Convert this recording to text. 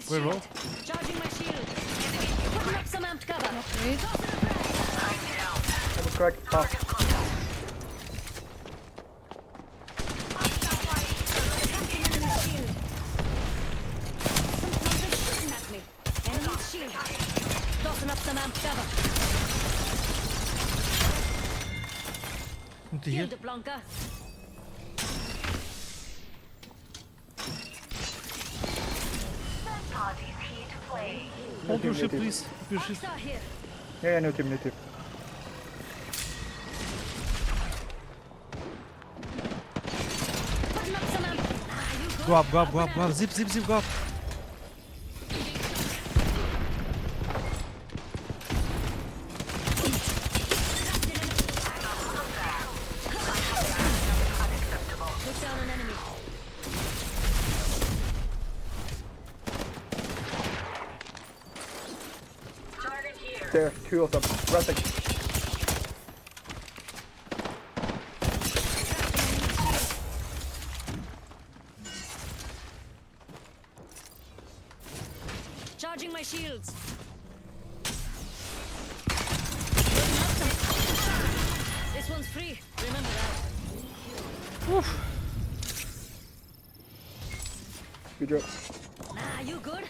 Wait, roll. Charging my shield. Putting up some amped cover. Wait. Double crack. Top. Attacking enemy shield. Something's shooting at me. Enemy shield. Tossing up some amped cover. Moet hij hier? Killed the Blanca. Hold your ship, please. Hold your ship. Rockstar here. Yeah, new team, new team. Putting up some amp. Ah, you good? Go up, go up, go up, go up. Zip, zip, zip, go up. Took down an enemy. There, two of them. Resting. Charging my shields. This one's free. Remember that. Good job. Ah, you good?